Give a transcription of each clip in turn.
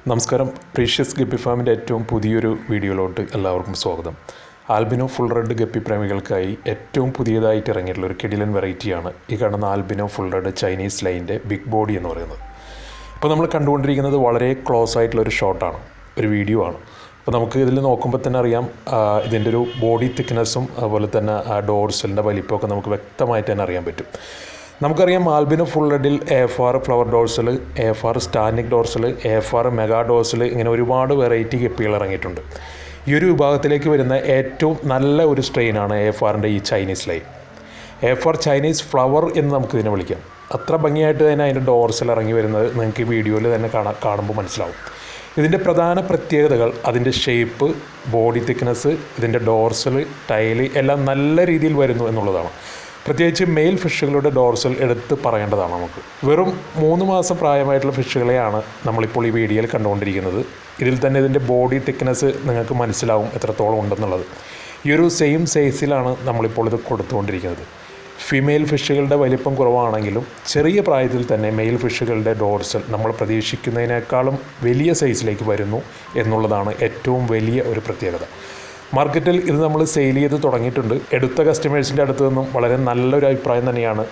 നമസ്കാരം. Precious guppy ഫാമിൻ്റെ ഏറ്റവും പുതിയൊരു വീഡിയോയിലോട്ട് എല്ലാവർക്കും സ്വാഗതം. ആൽബിനോ ഫുൾ റെഡ് ഗപ്പി പ്രേമികൾക്കായി ഏറ്റവും പുതിയതായിട്ട് ഇറങ്ങിയിട്ടുള്ള ഒരു കിടിലൻ വെറൈറ്റിയാണ് ഈ കാണുന്ന ആൽബിനോ ഫുൾ റെഡ് ചൈനീസ് ലൈൻ്റെ ബിഗ് ബോഡി എന്ന് പറയുന്നത്. ഇപ്പോൾ നമ്മൾ കണ്ടുകൊണ്ടിരിക്കുന്നത് വളരെ ക്ലോസ് ആയിട്ടുള്ളൊരു ഷോട്ടാണ്, ഒരു വീഡിയോ ആണ്. അപ്പോൾ നമുക്ക് ഇതിൽ നോക്കുമ്പോൾ തന്നെ അറിയാം ഇതിൻ്റെ ഒരു ബോഡി തിക്നെസ്സും അതുപോലെ തന്നെ ആ ഡോർസലിൻ്റെ വലിപ്പമൊക്കെ നമുക്ക് വ്യക്തമായിട്ട് തന്നെ അറിയാൻ പറ്റും. നമുക്കറിയാം ആൽബിനോ ഫുൾ റെഡിൽ AFR ഫ്ലവർ ഡോർസൽ, AFR സ്റ്റാൻഡിക് ഡോർസൽ, AFR മെഗാ ഡോർസൽ, ഇങ്ങനെ ഒരുപാട് വെറൈറ്റി ഗപ്പികൾ ഇറങ്ങിയിട്ടുണ്ട്. ഈ ഒരു വിഭാഗത്തിലേക്ക് വരുന്ന ഏറ്റവും നല്ല ഒരു സ്ട്രെയിനാണ് AFRൻ്റെ ഈ Chinese line. AFR Chinese flower എന്ന് നമുക്കിതിനെ വിളിക്കാം. അത്ര ഭംഗിയായിട്ട് തന്നെ അതിൻ്റെ ഡോർസൽ ഇറങ്ങി വരുന്നത് നിങ്ങൾക്ക് ഈ വീഡിയോയിൽ തന്നെ കാണുമ്പോൾ മനസ്സിലാവും. ഇതിൻ്റെ പ്രധാന പ്രത്യേകതകൾ അതിൻ്റെ ഷേപ്പ്, ബോഡി തിക്നെസ്, ഇതിൻ്റെ ഡോർസൽ, ടൈല് എല്ലാം നല്ല രീതിയിൽ വരുന്നു എന്നുള്ളതാണ്. പ്രത്യേകിച്ച് മെയിൽ ഫിഷുകളുടെ ഡോർസൽ എടുത്ത് പറയേണ്ടതാണ്. നമുക്ക് വെറും 3 മാസം പ്രായമായിട്ടുള്ള ഫിഷുകളെയാണ് നമ്മളിപ്പോൾ ഈ വീഡിയോയിൽ കണ്ടുകൊണ്ടിരിക്കുന്നത്. ഇതിൽ തന്നെ ഇതിൻ്റെ ബോഡി തിക്നെസ് നിങ്ങൾക്ക് മനസ്സിലാവും എത്രത്തോളം ഉണ്ടെന്നുള്ളത്. ഈ ഒരു സെയിം സൈസിലാണ് നമ്മളിപ്പോൾ ഇത് കൊടുത്തുകൊണ്ടിരിക്കുന്നത്. ഫീമെയിൽ ഫിഷുകളുടെ വലിപ്പം കുറവാണെങ്കിലും ചെറിയ പ്രായത്തിൽ തന്നെ മെയിൽ ഫിഷുകളുടെ ഡോർസൽ നമ്മൾ പ്രതീക്ഷിക്കുന്നതിനേക്കാളും വലിയ സൈസിലേക്ക് വരുന്നു എന്നുള്ളതാണ് ഏറ്റവും വലിയ ഒരു പ്രത്യേകത. മാർക്കറ്റിൽ ഇത് നമ്മൾ സെയിൽ ചെയ്ത് തുടങ്ങിയിട്ടുണ്ട്. എടുത്ത കസ്റ്റമേഴ്സിൻ്റെ അടുത്ത് നിന്നും വളരെ നല്ലൊരു അഭിപ്രായം തന്നെയാണ്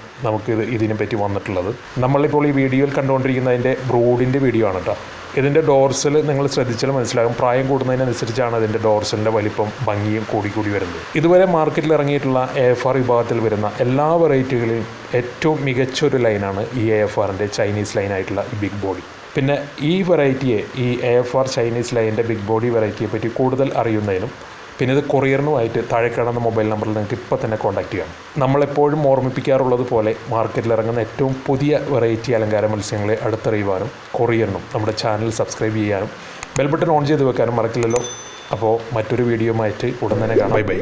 ഇതിനെപ്പറ്റി വന്നിട്ടുള്ളത്. നമ്മളിപ്പോൾ ഈ വീഡിയോയിൽ കണ്ടുകൊണ്ടിരിക്കുന്ന അതിൻ്റെ ബ്രൂഡിൻ്റെ വീഡിയോ ആണ് കേട്ടോ. ഇതിൻ്റെ ഡോർസൽ നിങ്ങൾ ശ്രദ്ധിച്ചാൽ മനസ്സിലാകും. പ്രായം കൂടുന്നതിനനുസരിച്ചാണ് അതിൻ്റെ ഡോർസലിൻ്റെ വലിപ്പം ഭംഗിയും കൂടി വരുന്നത്. ഇതുവരെ മാർക്കറ്റിൽ ഇറങ്ങിയിട്ടുള്ള AFR വിഭാഗത്തിൽ വരുന്ന എല്ലാ വെറൈറ്റികളിലും ഏറ്റവും മികച്ചൊരു ലൈനാണ് ഈ AFRൻ്റെ ചൈനീസ് ലൈനായിട്ടുള്ള ഈ ബിഗ് ബോഡി. പിന്നെ ഈ വെറൈറ്റിയെ, ഈ AFR ചൈനീസ് ലൈനിൻ്റെ ബിഗ് ബോഡി വെറൈറ്റിയെ പറ്റി കൂടുതൽ അറിയുന്നതിനും പിന്നെ ഇത് കൊറിയറിനുമായിട്ട് താഴെ കാണുന്ന മൊബൈൽ നമ്പറിൽ നിങ്ങൾക്ക് ഇപ്പോൾ തന്നെ കോൺടാക്റ്റ് ചെയ്യാം. നമ്മളെപ്പോഴും ഓർമ്മിപ്പിക്കാറുള്ളത് പോലെ മാർക്കറ്റിൽ ഇറങ്ങുന്ന ഏറ്റവും പുതിയ വെറൈറ്റി അലങ്കാര മത്സ്യങ്ങളെ അടുത്തറിയുവാനും കൊറിയറിനും നമ്മുടെ ചാനൽ സബ്സ്ക്രൈബ് ചെയ്യാനും ബെൽ ബട്ടൺ ഓൺ ചെയ്ത് വെക്കാനും മറക്കില്ലല്ലോ. അപ്പോൾ മറ്റൊരു വീഡിയോയുമായിട്ട് ഉടൻ തന്നെ കാണാം. ബൈ.